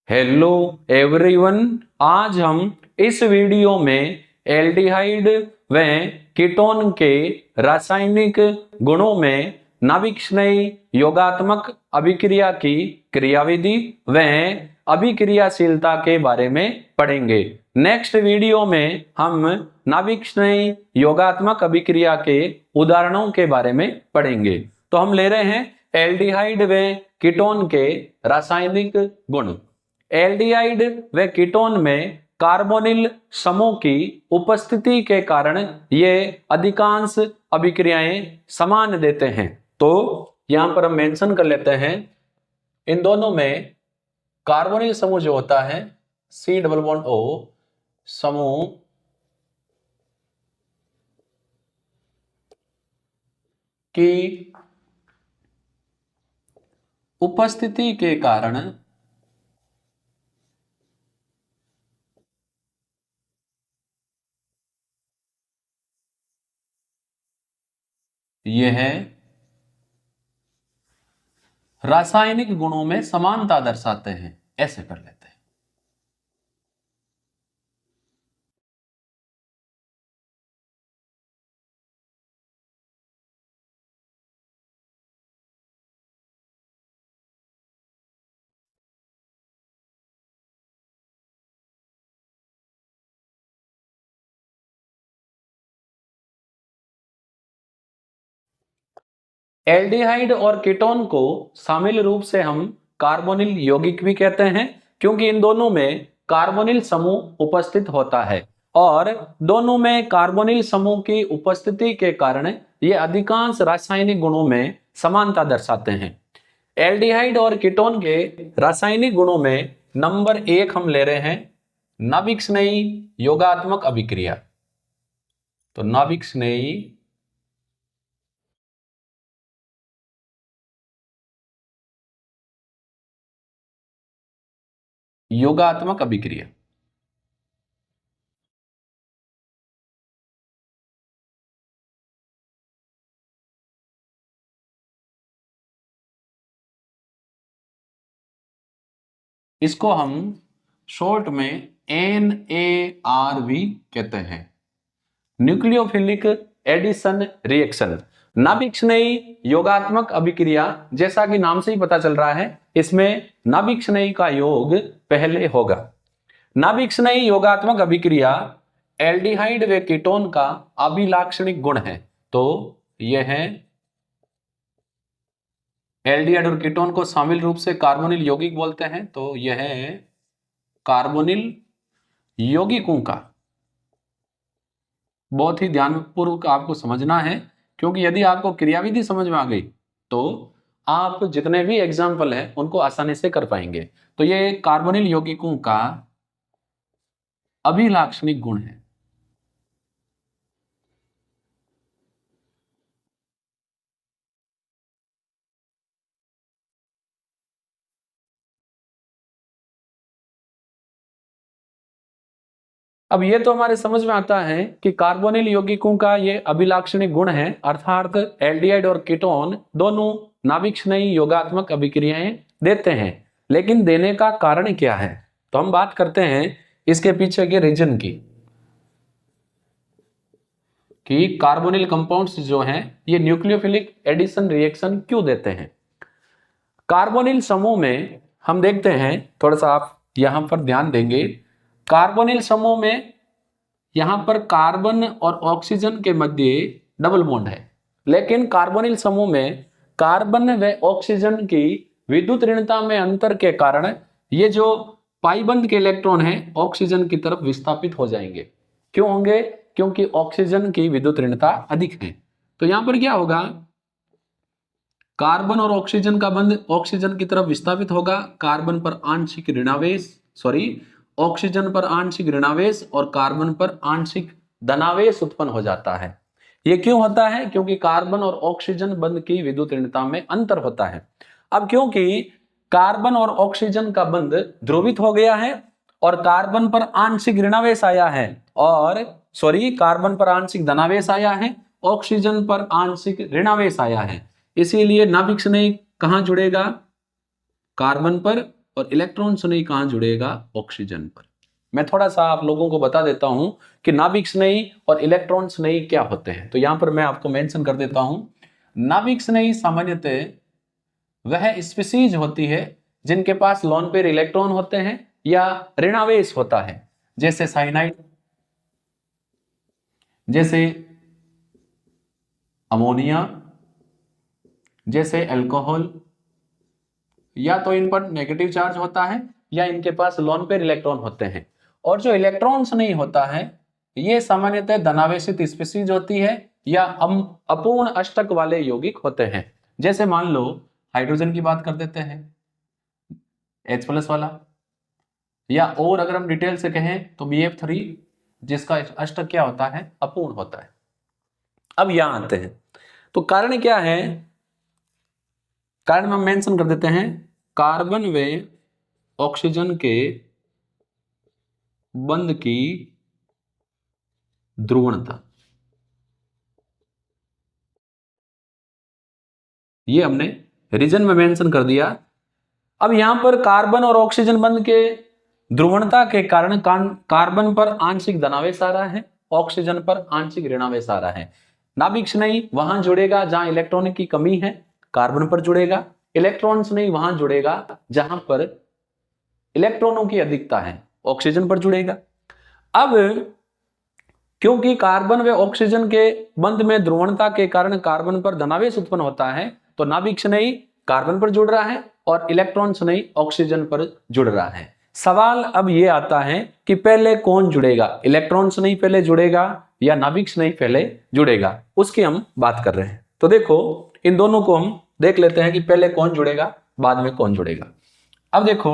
Hello everyone, आज हम इस वीडियो में एल्डिहाइड व कीटोन के रासायनिक गुणों में नाभिक-स्नेही योगात्मक अभिक्रिया की क्रियाविधि व अभिक्रियाशीलता के बारे में पढ़ेंगे। नेक्स्ट वीडियो में हम नाभिक-स्नेही योगात्मक अभिक्रिया के उदाहरणों के बारे में पढ़ेंगे। तो हम ले रहे हैं एल्डिहाइड व कीटोन के रासायनिक गुण। एल्डिहाइड व कीटोन में कार्बोनिल समूह की उपस्थिति के कारण ये अधिकांश अभिक्रियाएं समान देते हैं। तो यहां पर हम मेंशन कर लेते हैं, इन दोनों में कार्बोनिल समूह जो होता है C+O समूह की उपस्थिति के कारण यह रासायनिक गुणों में समानता दर्शाते हैं, ऐसे कर लेते हैं। एल्डिहाइड और कीटोन को शामिल रूप से हम कार्बोनिल यौगिक भी कहते हैं, क्योंकि इन दोनों में कार्बोनिल समूह उपस्थित होता है और दोनों में कार्बोनिल समूह की उपस्थिति के कारण ये अधिकांश रासायनिक गुणों में समानता दर्शाते हैं। एल्डिहाइड और कीटोन के रासायनिक गुणों में नंबर 1 हम ले रहे हैं नाभिक स्नेही योगात्मक अभिक्रिया। तो नाभिक स्नेही योगात्मक अभिक्रिया। इसको हम शॉर्ट में NAR भी कहते हैं, न्यूक्लियोफिलिक एडिशन रिएक्शन। नाभिक स्नेही योगात्मक अभिक्रिया, जैसा कि नाम से ही पता चल रहा है, इसमें नाभिक स्नेही का योग पहले होगा। नाभिक स्नेही योगात्मक अभिक्रिया एल्डिहाइड व कीटोन का अभिलाक्षणिक गुण है। तो यह है एल्डिहाइड और कीटोन को शामिल रूप से कार्बोनिल यौगिक बोलते हैं। तो यह कार्बोनिल यौगिकों का बहुत ही ध्यानपूर्वक आपको समझना है, क्योंकि यदि आपको क्रियाविधि समझ में आ गई तो आप जितने भी एग्जाम्पल हैं उनको आसानी से कर पाएंगे। तो ये कार्बोनिल यौगिकों का अभिलाक्षणिक गुण है। अब ये तो हमारे समझ में आता है कि कार्बोनिल यौगिकों का ये अभिलाक्षणिक गुण है, अर्थात एल्डिहाइड और कीटोन दोनों नाभिक स्नेही योगात्मक अभिक्रियाएं देते हैं। लेकिन देने का कारण क्या है, तो हम बात करते हैं इसके पीछे के रीजन की, कि कार्बोनिल कंपाउंड्स जो हैं ये न्यूक्लियोफिलिक एडिशन रिएक्शन क्यों देते हैं। कार्बोनिल समूह में हम देखते हैं, थोड़ा सा आप यहां पर ध्यान देंगे, कार्बोनिल समूह में यहां पर कार्बन और ऑक्सीजन के मध्य डबल बॉन्ड है, लेकिन कार्बोनिल समूह में कार्बन व ऑक्सीजन की विद्युत ऋणता में अंतर के कारण ये जो पाईबंद के इलेक्ट्रॉन हैं ऑक्सीजन की तरफ विस्थापित हो जाएंगे। क्यों होंगे? क्योंकि ऑक्सीजन की विद्युत ऋणता अधिक है। तो यहां पर क्या होगा, कार्बन और ऑक्सीजन का बंध ऑक्सीजन की तरफ विस्थापित होगा, कार्बन पर आंशिक ऋणावेश, ऑक्सीजन पर आंशिक ऋणावेश और कार्बन पर आंशिक धनावेश उत्पन्न हो जाता है। यह क्यों होता है? क्योंकि कार्बन और ऑक्सीजन बंध की विद्युत ऋणता में अंतर होता है। अब क्योंकि कार्बन और ऑक्सीजन का बंध ध्रुवित हो गया है और कार्बन पर आंशिक ऋणावेश आया है, और कार्बन पर आंशिक धनावेश आया है, ऑक्सीजन पर आंशिक ऋणावेश आया है, इसीलिए नाभिक स्नेही कहां जुड़ेगा? कार्बन पर और इलेक्ट्रॉन स्नेही कहां जुड़ेगा? ऑक्सीजन पर। मैं थोड़ा सा आप लोगों को बता देता हूं कि नाभिक स्नेही और इलेक्ट्रॉन स्नेही क्या होते हैं। तो यहां पर मैं आपको मेंशन कर देता हूं, नाभिक स्नेही सामान्यतः वह स्पीसीज होती है जिनके पास लोन पेयर इलेक्ट्रॉन होते हैं या ऋणावेश होता है, जैसे साइनाइड, जैसे अमोनिया, जैसे अल्कोहल, या तो इन पर नेगेटिव चार्ज होता है या इनके पास लोन पेयर इलेक्ट्रॉन होते हैं। और जो इलेक्ट्रॉन्स नहीं होता है ये सामान्यतः धनावेशित स्पीसीज होती है या अपूर्ण अष्टक वाले यौगिक होते हैं। जैसे मान लो हाइड्रोजन की बात कर देते हैं, H+ वाला, या और अगर हम डिटेल से कहें तो BF3 जिसका अष्टक क्या होता है? अपूर्ण होता है। अब यहां आते हैं तो कारण क्या है? कारण हम मेंशन कर देते हैं, कार्बन व ऑक्सीजन के बंध की ध्रुवणता, ये हमने रीजन में मेंशन कर दिया। अब यहां पर कार्बन और ऑक्सीजन बंध के ध्रुवणता के कारण कार्बन पर आंशिक धनावेश आ रहा है, ऑक्सीजन पर आंशिक ऋणावेश आ रहा है। नाभिक स्नेही वहां जुड़ेगा जहां इलेक्ट्रॉन की कमी है, कार्बन पर जुड़ेगा। इलेक्ट्रॉन स्नेही वहां जुड़ेगा जहां पर इलेक्ट्रॉनों की अधिकता है, ऑक्सीजन पर जुड़ेगा। अब क्योंकि कार्बन व ऑक्सीजन के बंध में ध्रुवणता के कारण कार्बन पर धनावेश उत्पन्न होता है, तो नाभिक स्नेही कार्बन पर जुड़ रहा है और इलेक्ट्रॉन स्नेही ऑक्सीजन पर जुड़ रहा है। सवाल अब ये आता है कि पहले कौन जुड़ेगा? इलेक्ट्रॉन स्नेही पहले जुड़ेगा या नाभिक स्नेही पहले जुड़ेगा? उसकी हम बात कर रहे हैं। तो देखो इन दोनों को हम देख लेते हैं कि पहले कौन जुड़ेगा, बाद में कौन जुड़ेगा। अब देखो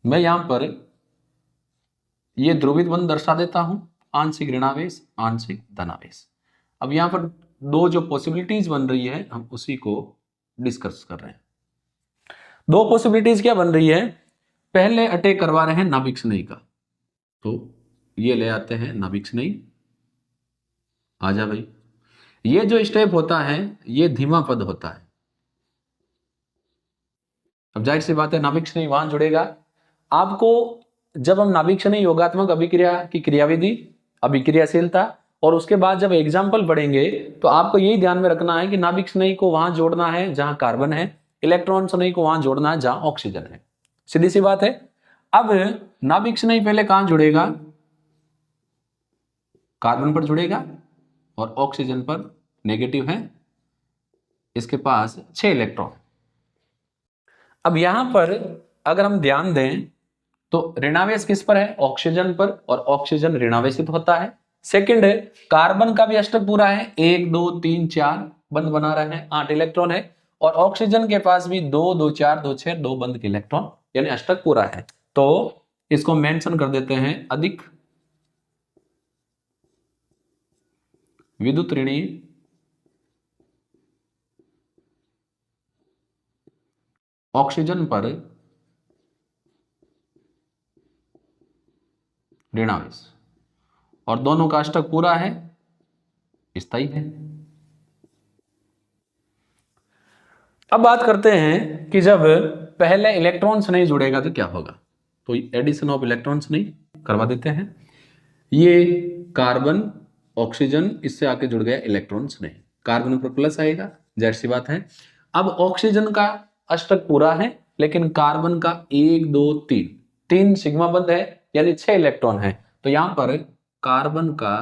मैं यहां पर ये ध्रुवित बंध दर्शा देता हूं, आंशिक ऋणावेश, आंशिक धनावेश। अब यहां पर दो जो पॉसिबिलिटीज बन रही है हम उसी को डिस्कस कर रहे हैं। दो पॉसिबिलिटीज क्या बन रही है? पहले अटैक करवा रहे हैं नाभिक स्नेही का, तो ये ले आते हैं नाभिक स्नेही, आजा भाई। ये जो स्टेप होता है ये धीमा पद होता है। अब जाहिर सी बात है नाभिक स्नेही वहां जुड़ेगा। आपको जब हम नाभिक स्नेही योगात्मक अभिक्रिया की क्रियाविधि, अभिक्रियाशीलता और उसके बाद जब एग्जाम्पल पढ़ेंगे तो आपको यही ध्यान में रखना है कि नाभिक स्नेही को वहां जोड़ना है जहां कार्बन है, इलेक्ट्रॉन स्नेही को वहां जोड़ना है जहां ऑक्सीजन है। सीधी सी बात है। अब नाभिक स्नेही पहले कहां जुड़ेगा? कार्बन पर जुड़ेगा और ऑक्सीजन पर नेगेटिव है, इसके पास 6 इलेक्ट्रॉन। अब यहां पर अगर हम ध्यान दें तो ऋणावेश किस पर है? ऑक्सीजन पर, और ऑक्सीजन ऋणावेशित होता है। सेकंड है कार्बन का भी अष्टक पूरा है, 1 2 3 4 बंध बना रहा है, 8 इलेक्ट्रॉन है, और ऑक्सीजन के पास भी 2 2 4 2 6 2 बंध के इलेक्ट्रॉन यानी अष्टक पूरा है। तो इसको मेंशन कर देते हैं अधिक विद्युत ऋणी ऑक्सीजन पर ऋणावेश, और दोनों का अष्टक पूरा है, स्थायी है। अब बात करते हैं कि जब पहले इलेक्ट्रॉन्स नहीं जुड़ेगा तो क्या होगा। तो एडिशन ऑफ इलेक्ट्रॉन्स नहीं करवा देते हैं। ये कार्बन ऑक्सीजन इससे आके जुड़ गया इलेक्ट्रॉन्स नहीं, कार्बन पर प्लस आएगा, जाहिर सी बात है। अब ऑक्सीजन का अष्टक पूरा है लेकिन कार्बन का 1 2 3 सिग्मा बंध है यानी 6 इलेक्ट्रॉन है। तो यहां पर कार्बन का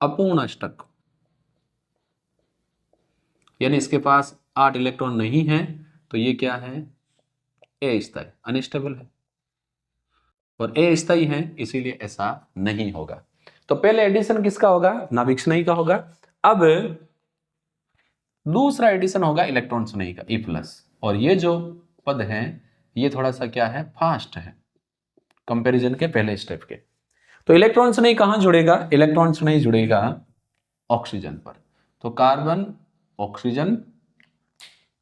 अपूर्ण अष्टक यानी इसके पास 8 इलेक्ट्रॉन नहीं है, तो ये क्या है? अस्थायी, अनस्टेबल है, और अस्थायी है इसीलिए ऐसा नहीं होगा। तो पहले एडिशन किसका होगा? नाभिक स्नेही का होगा। अब दूसरा एडिशन होगा इलेक्ट्रॉन स्नेही का, E+, और ये जो पद है ये थोड़ा सा क्या है? फास्ट है कंपैरिजन के पहले स्टेप के। तो इलेक्ट्रॉन स्नेही कहां जुड़ेगा? इलेक्ट्रॉन स्नेही जुड़ेगा ऑक्सीजन पर। तो कार्बन ऑक्सीजन,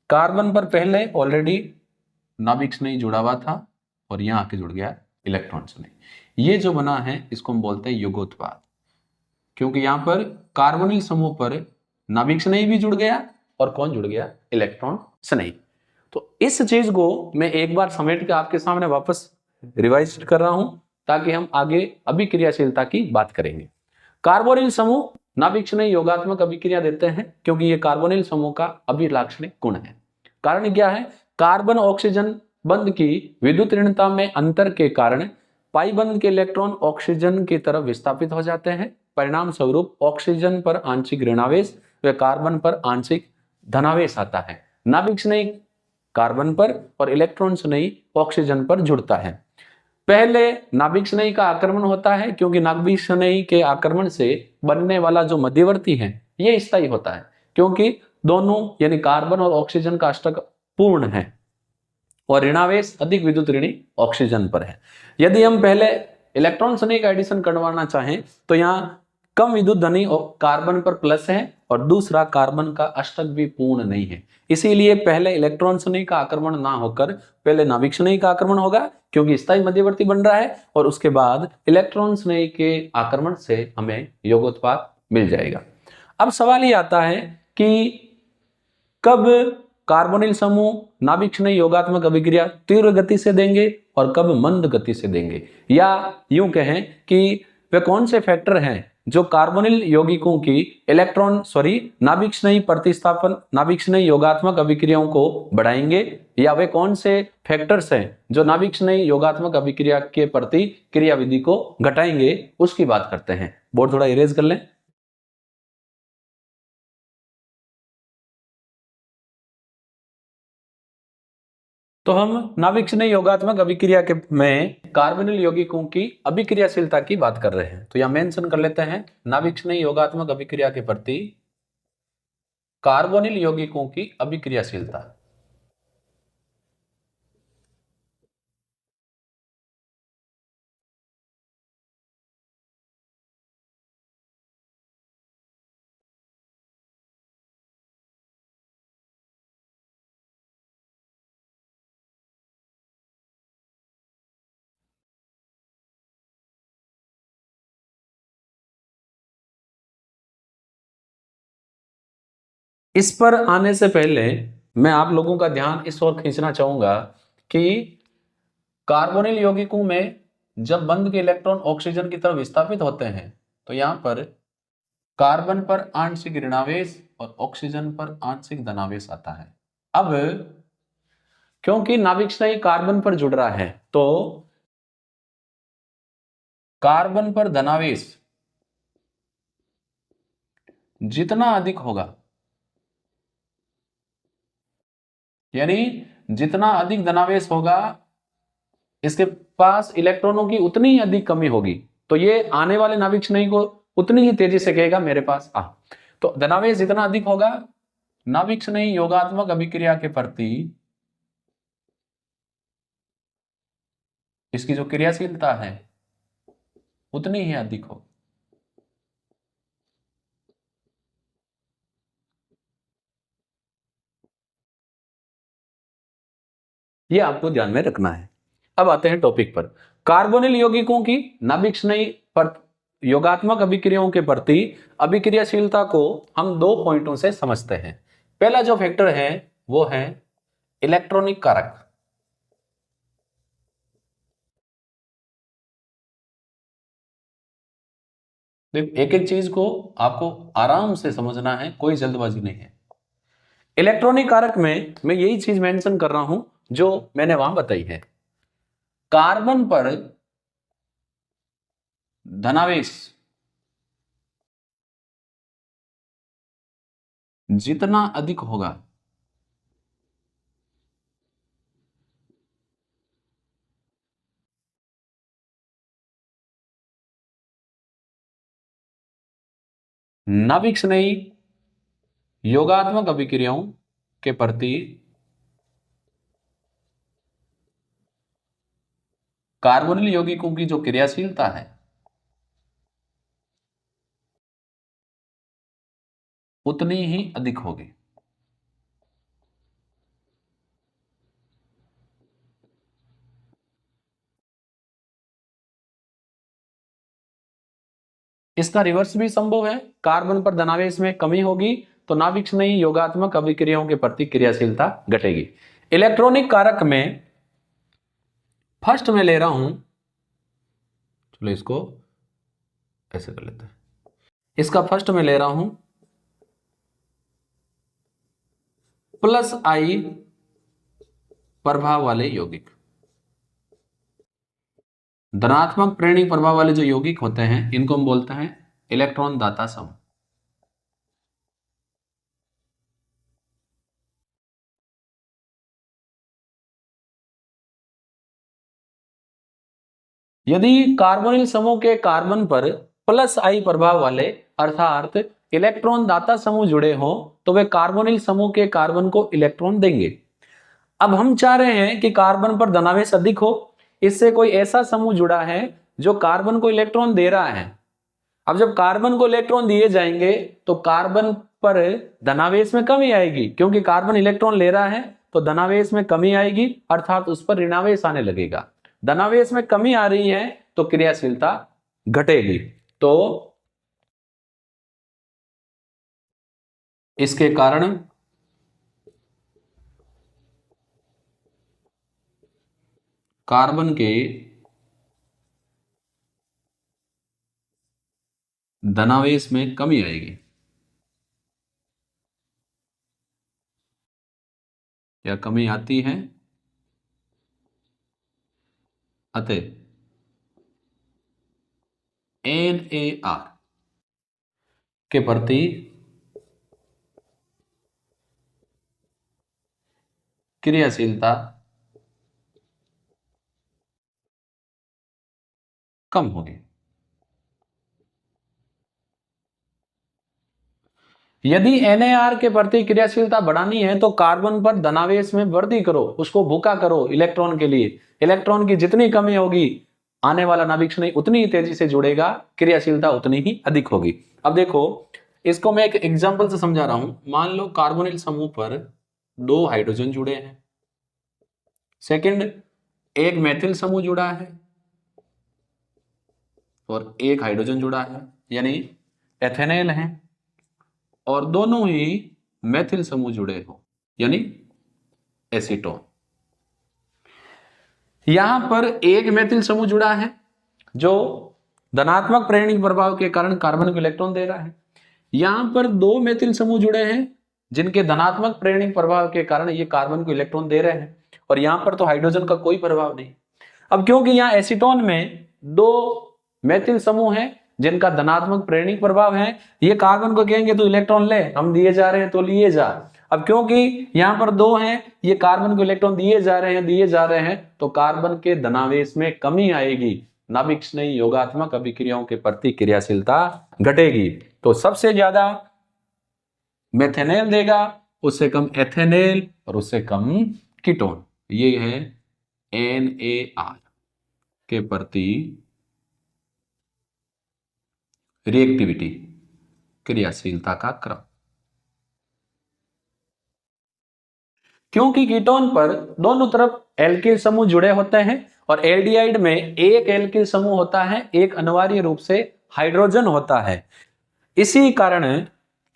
कार्बन पर पहले ऑलरेडी नाभिक स्नेही जुड़ा हुआ था और यहां आके जुड़ गया इलेक्ट्रॉन स्नेही। ये जो बना है इसको हम बोलते हैं युगोत्पाद, क्योंकि यहां पर कार्बोनिल समूह पर नाभिक स्नेही भी जुड़ गया और कौन जुड़ गया? इलेक्ट्रॉन स्नेही। तो इस चीज को मैं एक बार समेट के आपके सामने वापस रिवाइज कर रहा हूं ताकि हम आगे अभिक्रियाशीलता की बात करेंगे। कार्बोनिल समूह नाभिक्षणीय योगात्मक अभिक्रिया देते हैं क्योंकि ये कार्बोनिल समूह का अभिलाक्षणिक गुण है। कारण क्या है? कार्बन ऑक्सीजन बंध की विद्युत ऋणता में अंतर के कारण पाई बंध के इलेक्ट्रॉन ऑक्सीजन की तरफ विस्थापित हो जाते हैं। परिणाम स्वरूप ऑक्सीजन पर आंशिक ऋणावेश व कार्बन पर आंशिक धनावेश आता है। नाभिक्षणीय कार्बन पर और इलेक्ट्रॉन स्नेही ऑक्सीजन पर जुड़ता है। पहले नाभिक स्नेही का आक्रमण होता है क्योंकि नाभिक स्नेही के आक्रमण से बनने वाला जो मध्यवर्ती है ये स्थायी होता है क्योंकि दोनों यानी कार्बन और ऑक्सीजन का अष्टक पूर्ण है और ऋणावेश अधिक विद्युत ऋणी ऑक्सीजन पर है। यदि हम पहले इलेक्ट्रॉन स्नेही का एडिशन करवाना चाहें तो यहाँ कम विद्युत धनी कार्बन पर प्लस है और दूसरा कार्बन का अष्टक भी पूर्ण नहीं है, इसीलिए पहले इलेक्ट्रॉन स्नेही का आक्रमण ना होकर पहले नाभिक स्नेही का आक्रमण होगा क्योंकि स्थायी मध्यवर्ती बन रहा है और उसके बाद इलेक्ट्रॉन स्नेही के आक्रमण से हमें योगोत्पाद मिल जाएगा। अब सवाल ये आता है कि कब कार्बोनिल समूह नाभिक स्नेही योगात्मक अभिक्रिया तीव्र गति से देंगे और कब मंद गति से देंगे, या यूं कहें कि वे कौन से फैक्टर हैं जो कार्बोनिल यौगिकों की नाभिक स्नेही प्रतिस्थापन नाभिक स्नेही योगात्मक अभिक्रियाओं को बढ़ाएंगे, या वे कौन से फैक्टर्स हैं जो नाभिक स्नेही योगात्मक अभिक्रिया के प्रति क्रियाविधि को घटाएंगे, उसकी बात करते हैं। बोर्ड थोड़ा इरेज कर लें। तो हम नाभिक स्नेही योगात्मक अभिक्रिया के में कार्बोनिल यौगिकों की अभिक्रियाशीलता की बात कर रहे हैं, तो यहां मेंशन कर लेते हैं नाभिक स्नेही योगात्मक अभिक्रिया के प्रति कार्बोनिल यौगिकों की अभिक्रियाशीलता। इस पर आने से पहले मैं आप लोगों का ध्यान इस ओर खींचना चाहूंगा कि कार्बोनिल यौगिकों में जब बंध के इलेक्ट्रॉन ऑक्सीजन की तरफ विस्थापित होते हैं तो यहां पर कार्बन पर आंशिक ऋणावेश और ऑक्सीजन पर आंशिक धनावेश आता है। अब क्योंकि नाभिक स्नेही कार्बन पर जुड़ रहा है तो कार्बन पर धनावेश जितना अधिक होगा, यानी जितना अधिक धनावेश होगा इसके पास इलेक्ट्रॉनों की उतनी ही अधिक कमी होगी, तो ये आने वाले नाभिक स्नेही को उतनी ही तेजी से कहेगा मेरे पास आ। तो धनावेश जितना अधिक होगा नाभिक स्नेही योगात्मक अभिक्रिया के प्रति इसकी जो क्रियाशीलता है उतनी ही अधिक होगी। ये आपको ध्यान में रखना है। अब आते हैं टॉपिक पर। कार्बोनिल यौगिकों की नाभिक स्नेही योगात्मक अभिक्रियाओं के प्रति अभिक्रियाशीलता को हम दो पॉइंटों से समझते हैं। पहला जो फैक्टर है वो है इलेक्ट्रॉनिक कारक। एक एक चीज को आपको आराम से समझना है, कोई जल्दबाजी नहीं है। इलेक्ट्रॉनिक कारक में मैं यही चीज मेंशन कर रहा हूं जो मैंने वहां बताई है। कार्बन पर धनावेश जितना अधिक होगा नाभिक स्नेही योगात्मक अभिक्रियाओं के प्रति कार्बोनिल यौगिकों की जो क्रियाशीलता है उतनी ही अधिक होगी। इसका रिवर्स भी संभव है, कार्बन पर धनावेश में कमी होगी तो नाभिक स्नेही योगात्मक अभिक्रियाओं के प्रति क्रियाशीलता घटेगी। इलेक्ट्रॉनिक कारक में फर्स्ट में ले रहा हूं, चलो इसको ऐसे कर लेते हैं, इसका फर्स्ट में ले रहा हूं प्लस आई प्रभाव वाले यौगिक। धनात्मक प्रेरणिक प्रभाव वाले जो यौगिक होते हैं इनको हम बोलते हैं इलेक्ट्रॉन दाता समूह। यदि कार्बोनिल समूह के कार्बन पर प्लस आई प्रभाव वाले अर्थात इलेक्ट्रॉन दाता समूह जुड़े हो तो वे कार्बोनिल समूह के कार्बन को इलेक्ट्रॉन देंगे। अब हम चाह रहे हैं कि कार्बन पर धनावेश अधिक हो, इससे कोई ऐसा समूह जुड़ा है जो कार्बन को इलेक्ट्रॉन दे रहा है। अब जब कार्बन को इलेक्ट्रॉन दिए जाएंगे तो कार्बन पर धनावेश में कमी आएगी, क्योंकि कार्बन इलेक्ट्रॉन ले रहा है तो धनावेश में कमी आएगी अर्थात उस पर ऋणावेश आने लगेगा। धनावेश में कमी आ रही है तो क्रियाशीलता घटेगी। तो इसके कारण कार्बन के धनावेश में कमी आएगी या कमी आती है, अतः NAR के प्रति क्रियाशीलता कम होगी। यदि NAR के प्रति क्रियाशीलता बढ़ानी है तो कार्बन पर धनावेश में वृद्धि करो, उसको भूखा करो इलेक्ट्रॉन के लिए। इलेक्ट्रॉन की जितनी कमी होगी आने वाला नाभिक स्नेही उतनी ही तेजी से जुड़ेगा, क्रियाशीलता उतनी ही अधिक होगी। अब देखो इसको मैं एक एग्जांपल से समझा रहा हूं। मान लो कार्बोनिल समूह पर 2 हाइड्रोजन जुड़े हैं, सेकंड एक मेथिल समूह जुड़ा है और एक हाइड्रोजन जुड़ा है यानी एथेनॉल है, और दोनों ही मेथिल समूह जुड़े हो यानी एसीटोन। यहां पर एक मेथिल समूह जुड़ा है जो धनात्मक प्रेरणिक प्रभाव के कारण कार्बन को इलेक्ट्रॉन दे रहा है। यहां पर 2 मेथिल समूह जुड़े हैं जिनके धनात्मक प्रेरणिक प्रभाव के कारण ये कार्बन को इलेक्ट्रॉन दे रहे हैं, और यहां पर तो हाइड्रोजन का कोई प्रभाव नहीं। अब क्योंकि यहां एसीटोन में 2 मेथिल समूह हैं जिनका धनात्मक प्रेरणिक प्रभाव है, ये कार्बन को कहेंगे तो इलेक्ट्रॉन ले, हम दिए जा रहे हैं तो लिए जा। अब क्योंकि यहां पर 2 हैं, ये कार्बन को इलेक्ट्रॉन दिए जा रहे हैं तो कार्बन के धनावेश में कमी आएगी, नाभिक स्नेही योगात्मक अभिक्रियाओं के प्रति क्रियाशीलता घटेगी। तो सबसे ज्यादा मेथेनॉल देगा, उससे कम एथेनॉल और उससे कम कीटोन। ये है NAR के प्रति रिएक्टिविटी, क्रियाशीलता का क्रम। क्योंकि कीटोन पर दोनों तरफ एल्किल समूह जुड़े होते हैं और एल्डिहाइड में एक एल्किल समूह होता है, एक अनिवार्य रूप से हाइड्रोजन होता है। इसी कारण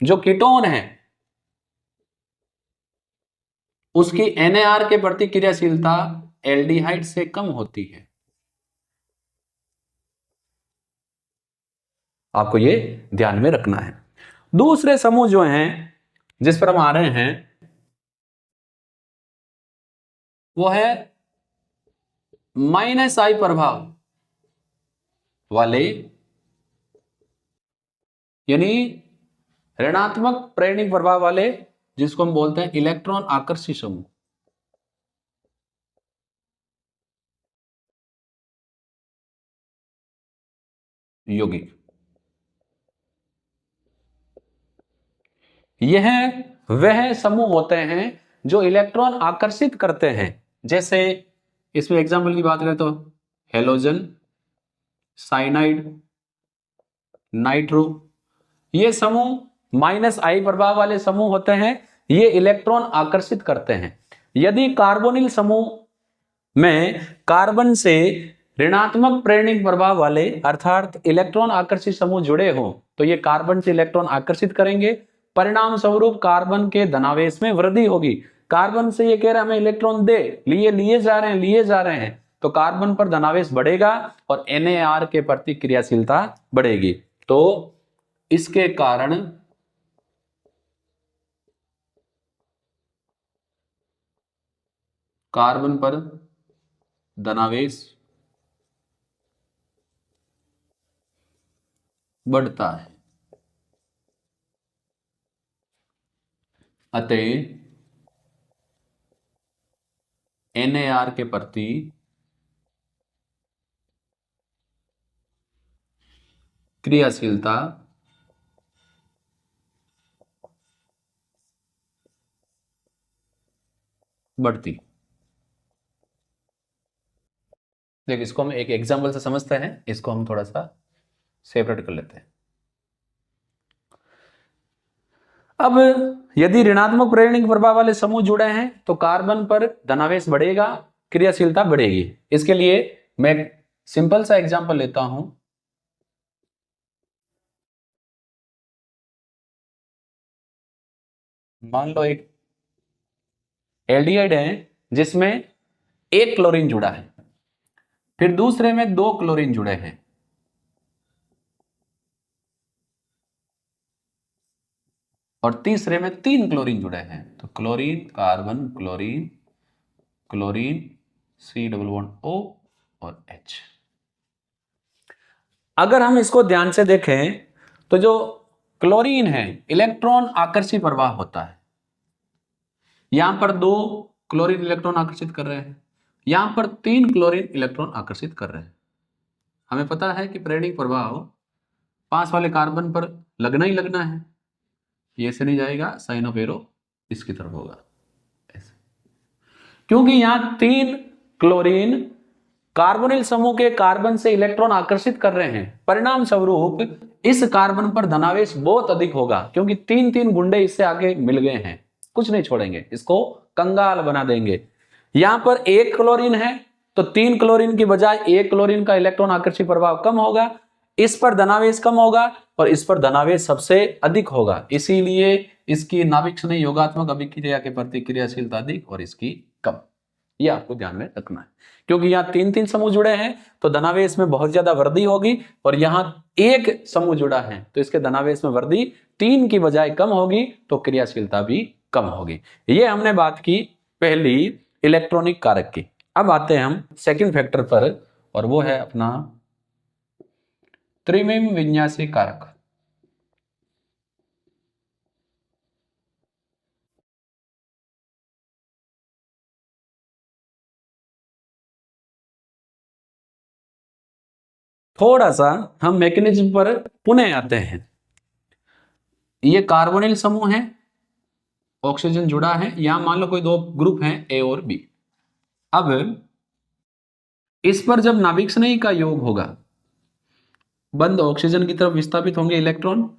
जो कीटोन है उसकी NAR के प्रति क्रियाशीलता एल्डिहाइड से कम होती है। आपको ये ध्यान में रखना है। दूसरे समूह जो हैं जिस पर हम आ रहे हैं वो है -I प्रभाव वाले यानी ऋणात्मक प्रेरणिक प्रभाव वाले, जिसको हम बोलते हैं इलेक्ट्रॉन आकर्षी समूह। यौगिक यह वह समूह होते हैं जो इलेक्ट्रॉन आकर्षित करते हैं। जैसे इसमें एग्जाम्पल की बात करें तो हेलोजन, साइनाइड, नाइट्रो, ये समूह -I प्रभाव वाले समूह होते हैं, ये इलेक्ट्रॉन आकर्षित करते हैं। यदि कार्बोनिल समूह में कार्बन से ऋणात्मक प्रेरणिक प्रभाव वाले अर्थात इलेक्ट्रॉन आकर्षित समूह जुड़े हो तो ये कार्बन से इलेक्ट्रॉन आकर्षित करेंगे, परिणाम स्वरूप कार्बन के धनावेश में वृद्धि होगी। कार्बन से ये कह रहा है हमें इलेक्ट्रॉन दे, लिए जा रहे हैं, तो कार्बन पर धनावेश बढ़ेगा और NAR के प्रति क्रियाशीलता बढ़ेगी। तो इसके कारण कार्बन पर धनावेश बढ़ता है, अतः NAR के प्रति क्रियाशीलता बढ़ती। देखिए इसको हम एक एग्जाम्पल से समझते हैं, इसको हम थोड़ा सा सेपरेट कर लेते हैं। अब यदि ऋणात्मक प्रेरणिक प्रभाव वाले समूह जुड़े हैं तो कार्बन पर धनावेश बढ़ेगा, क्रियाशीलता बढ़ेगी। इसके लिए मैं सिंपल सा एग्जांपल लेता हूं। मान लो एक एल्डिहाइड है जिसमें एक क्लोरीन जुड़ा है, फिर दूसरे में 2 क्लोरीन जुड़े हैं, और तीसरे में 3 क्लोरीन जुड़े हैं। तो chlorine carbon chlorine chlorine C+O और H। अगर हम इसको ध्यान से देखें तो जो क्लोरीन है इलेक्ट्रॉन आकर्षी प्रवाह होता है। यहां पर 2 क्लोरीन इलेक्ट्रॉन आकर्षित कर रहे हैं, यहां पर 3 क्लोरीन इलेक्ट्रॉन आकर्षित कर रहे हैं। हमें पता है कि प्रेरणिक प्रभाव पास वाले कार्बन पर लगना ही लगना है, ये से नहीं जाएगा, साइन ऑफ एरो इसकी तरफ होगा ऐसे, क्योंकि यहां 3 क्लोरीन कार्बोनिल समूह के कार्बन से इलेक्ट्रॉन आकर्षित कर रहे हैं। परिणाम स्वरूप इस कार्बन पर धनावेश बहुत अधिक होगा, क्योंकि 3 गुंडे इससे आगे मिल गए हैं, कुछ नहीं छोड़ेंगे, इसको कंगाल बना देंगे। यहां पर 1 क्लोरीन है तो 3 क्लोरीन की बजाय 1 क्लोरीन का इलेक्ट्रॉन आकर्षी प्रभाव कम होगा, इस पर धनावेश कम होगा और इस पर धनावेश सबसे अधिक होगा। इसीलिए इसकी नाभिक स्नेही योगात्मक अभिक्रिया के प्रति क्रियाशीलता अधिक और इसकी कम। यह आपको ध्यान में रखना है, क्योंकि यहाँ 3 समूह जुड़े हैं तो धनावेश में बहुत ज्यादा वृद्धि होगी, और यहाँ 1 समूह जुड़ा है तो इसके धनावेश में वृद्धि 3 की बजाय कम होगी, तो क्रियाशीलता भी कम होगी। ये हमने बात की पहली इलेक्ट्रॉनिक कारक की। अब आते हैं हम सेकंड फैक्टर पर, और वो है अपना त्रिविम विन्यासी कारक। थोड़ा सा हम मैकेनिज्म पर पुनः आते हैं। ये कार्बोनिल समूह है, ऑक्सीजन जुड़ा है, यहां मान लो कोई 2 ग्रुप हैं A और B। अब इस पर जब नाभिक स्नेही का योग होगा, बंद ऑक्सीजन की तरफ विस्थापित होंगे इलेक्ट्रॉन,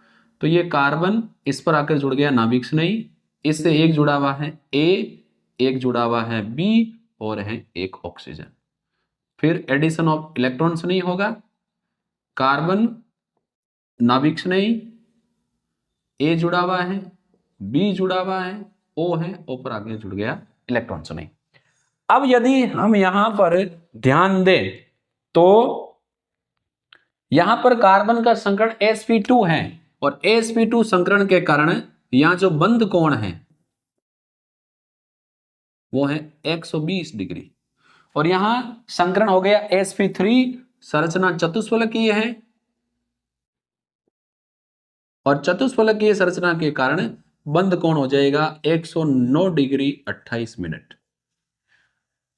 तो ये कार्बन इस पर आकर जुड़ गया नाभिक स्नेही, इससे एक जुड़ा हुआ है A, एक जुड़ा हुआ है B और है एक ऑक्सीजन। फिर एडिशन ऑफ इलेक्ट्रॉन्स नहीं होगा, कार्बन नाभिक स्नेही, A जुड़ा हुआ है, B जुड़ा हुआ है, O है, O पर आगे जुड़ गया इलेक्ट्रॉन स्नेही। अब यदि हम यहां पर ध्यान दें तो यहां पर कार्बन का संकरण sp2 है, और sp2 संकरण के कारण यहां जो बंद कोण है वो है 120 डिग्री, और यहां संकरण हो गया sp3, संरचना चतुष्फलकीय है, और चतुष्फलकीय संरचना के कारण बंद कोण हो जाएगा 109 डिग्री 28 मिनट।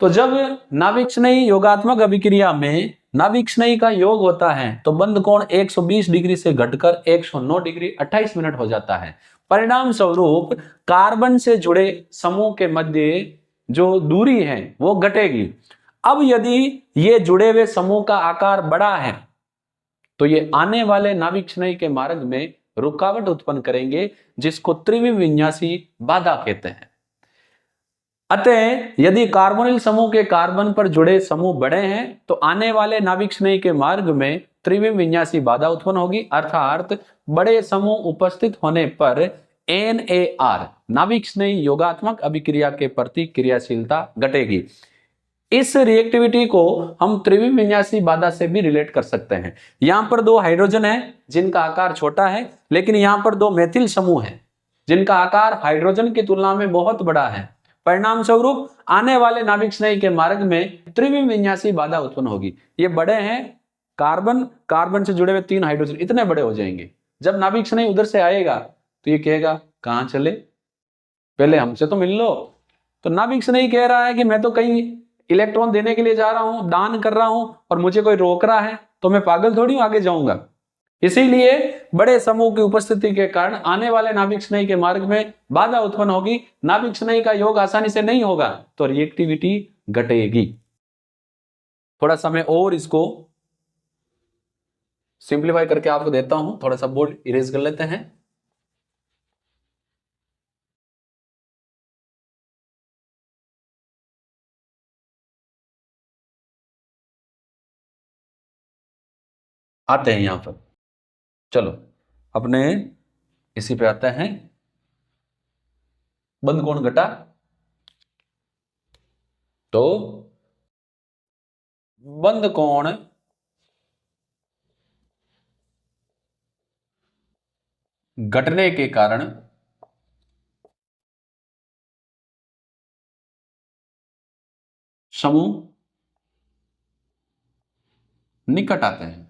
तो जब नाभिक स्नेही योगात्मक अभिक्रिया में नाभिक स्नेही का योग होता है तो बंद कोण 120 डिग्री से घटकर 109 डिग्री 28 मिनट हो जाता है। परिणाम स्वरूप कार्बन से जुड़े समूह के मध्य जो दूरी है वो घटेगी। अब यदि ये जुड़े हुए समूह का आकार बड़ा है तो ये आने वाले नाभिक स्नेही के मार्ग में रुकावट उत्पन्न करेंगे, जिसको त्रिविम विन्यासी बाधा कहते हैं। अतः यदि कार्बोनिल समूह के कार्बन पर जुड़े समूह बड़े हैं तो आने वाले नाभिक स्नेही के मार्ग में त्रिविम विन्यासी बाधा उत्पन्न होगी, अर्थात बड़े समूह उपस्थित होने पर NAR नाभिक स्नेही योगात्मक अभिक्रिया के प्रति क्रियाशीलता घटेगी। इस रिएक्टिविटी को हम त्रिविम विन्यासी बाधा से भी रिलेट कर सकते हैं। यहां पर दो हाइड्रोजन है जिनका आकार छोटा है, लेकिन यहां पर दो मेथिल समूह है जिनका आकार हाइड्रोजन की तुलना में बहुत बड़ा है। परिणाम स्वरूप आने वाले नाभिक स्नेही के मार्ग में त्रिविम विन्यासी बाधा उत्पन्न होगी। ये बड़े हैं, कार्बन कार्बन से जुड़े हुए 3 हाइड्रोजन इतने बड़े हो जाएंगे। जब नाभिक स्नेही उधर से आएगा तो ये कहेगा कहां चले, पहले हमसे तो मिल लो। तो नाभिक स्नेही कह रहा है कि मैं तो कहीं इलेक्ट्रॉन देने के लिए जा रहा हूं, दान कर रहा हूं, और मुझे कोई रोक रहा है तो मैं पागल थोड़ी हूं, आगे जाऊंगा। इसीलिए बड़े समूह की उपस्थिति के कारण आने वाले नाभिक स्नेही के मार्ग में बाधा उत्पन्न होगी। नाभिक स्नेही का योग आसानी से नहीं होगा तो रिएक्टिविटी घटेगी। थोड़ा सा मैं और इसको सिंप्लीफाई करके आपको देता हूं। थोड़ा सा बोर्ड इरेज कर लेते हैं। आते हैं यहां पर, चलो अपने इसी पे आते हैं। बंद कोण घटा तो बंद कोण घटने के कारण समूह निकट आते हैं।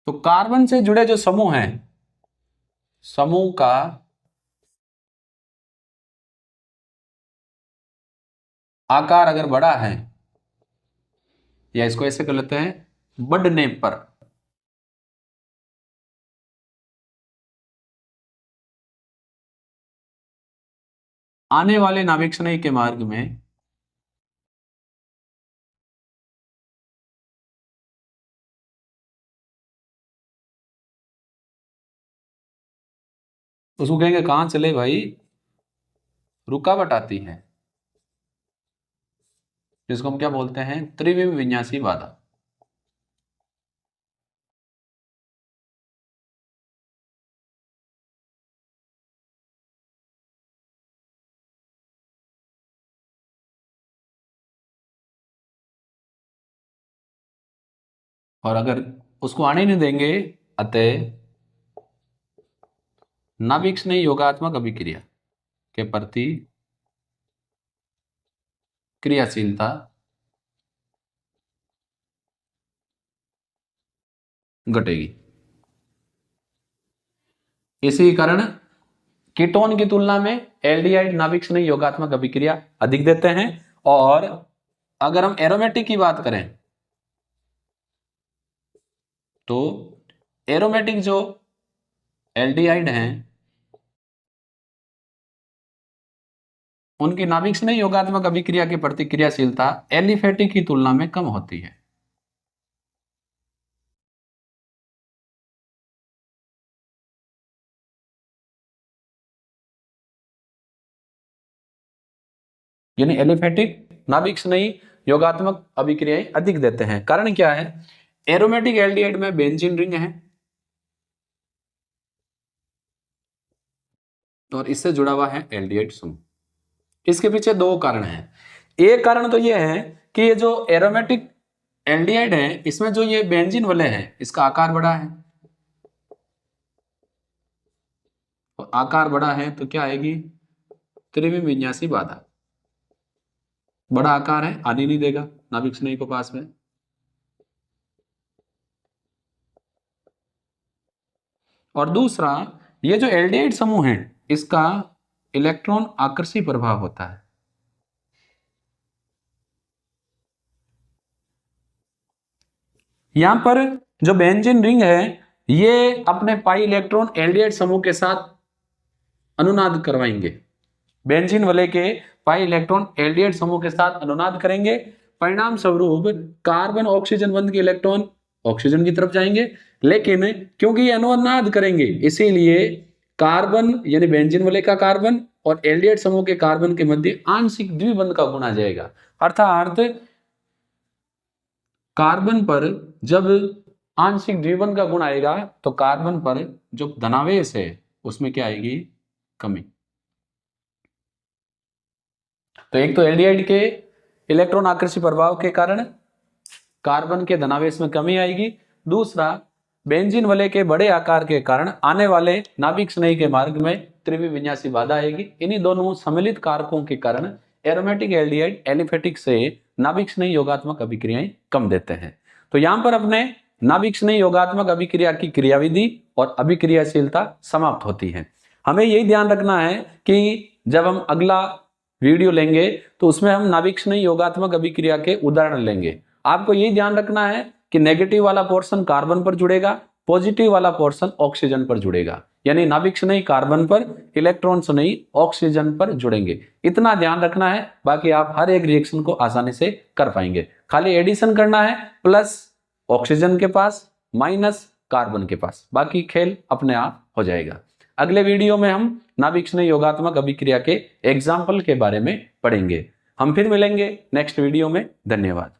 तो कार्बन से जुड़े जो समूह हैं, समूह का आकार अगर बड़ा है, या इसको ऐसे कर लेते हैं, बढ़ने पर आने वाले नाभिक स्नेही के मार्ग में उसको कहेंगे कहां चले भाई, रुकावट आती है, जिसको हम क्या बोलते हैं, त्रिविम विन्यासी बाधा। और अगर उसको आने नहीं देंगे, अतः नाभिक स्नेही योगात्मक अभिक्रिया के प्रति क्रियाशीलता घटेगी। इसी कारण कीटोन की तुलना में एल्डिहाइड नाभिक स्नेही योगात्मक अभिक्रिया अधिक देते हैं। और अगर हम एरोमेटिक की बात करें तो एरोमेटिक जो एल्डिहाइड हैं उनकी नाभिक स्नेही योगात्मक अभिक्रिया की प्रतिक्रियाशीलता एलिफेटिक की तुलना में कम होती है। यानी एलिफेटिक नाभिक स्नेही योगात्मक अभिक्रियाएं अधिक देते हैं। कारण क्या है, एरोमेटिक एल्डिहाइड में बेंजीन रिंग है और इससे जुड़ा हुआ है एल्डिहाइड समूह। इसके पीछे दो कारण हैं। एक कारण तो यह है कि ये जो एरोमेटिक एल्डिहाइड है इसमें जो ये बेंजीन वाले हैं इसका आकार बड़ा है, और आकार बड़ा है तो क्या आएगी, त्रिविम विन्यासी बाधा। बड़ा आकार है, आने नहीं देगा नाभिक स्नेही को पास में। और दूसरा, ये जो एल्डिहाइड समूह है इसका इलेक्ट्रॉन आकर्षी प्रभाव होता है। यहां पर जो बेंजीन रिंग है ये अपने पाई इलेक्ट्रॉन एल्डिहाइड समूह के साथ अनुनाद करवाएंगे। बेंजीन वाले के पाई इलेक्ट्रॉन एल्डिहाइड समूह के साथ अनुनाद करेंगे। परिणाम स्वरूप कार्बन ऑक्सीजन बंध के इलेक्ट्रॉन ऑक्सीजन की तरफ जाएंगे, लेकिन क्योंकि ये अनुनाद करेंगे इसीलिए कार्बन यानी बेंजीन वाले का कार्बन और एल्डिहाइड समूह के कार्बन के मध्य आंशिक द्विबंध का गुण आ जाएगा। अर्थात कार्बन पर जब आंशिक द्विबंध का गुण आएगा तो कार्बन पर जो धनावेश है उसमें क्या आएगी, कमी। तो एक तो एल्डिहाइड के इलेक्ट्रॉन आकर्षी प्रभाव के कारण कार्बन के धनावेश में कमी आएगी, दूसरा बेंजीन वलय के बड़े आकार के कारण आने वाले नाभिक स्नेही के मार्ग में त्रिविमीय विन्यासी बाधा आएगी। इन्हीं दोनों सम्मिलित कारकों के कारण एरोमेटिक एल्डिहाइड एलिफेटिक से नाभिक स्नेही योगात्मक अभिक्रियाएं कम देते हैं। तो यहां पर अपने नाभिक स्नेही योगात्मक अभिक्रिया की क्रियाविधि और अभिक्रियाशीलता समाप्त होती है। हमें यही ध्यान रखना है कि जब हम अगला वीडियो लेंगे तो उसमें हम नाभिक स्नेही योगात्मक अभिक्रिया के उदाहरण लेंगे। आपको यही ध्यान रखना है कि नेगेटिव वाला पोर्शन कार्बन पर जुड़ेगा, पॉजिटिव वाला पोर्शन ऑक्सीजन पर जुड़ेगा, यानी नाभिक स्नेही कार्बन पर, इलेक्ट्रॉन स्नेही ऑक्सीजन पर जुड़ेंगे। इतना ध्यान रखना है, बाकी आप हर एक रिएक्शन को आसानी से कर पाएंगे। खाली एडिशन करना है, प्लस ऑक्सीजन के पास माइनस कार्बन के पास, बाकी खेल अपने आप हो जाएगा। अगले वीडियो में हम नाभिक स्नेही योगात्मक अभिक्रिया के एग्जाम्पल के बारे में पढ़ेंगे। हम फिर मिलेंगे नेक्स्ट वीडियो में। धन्यवाद।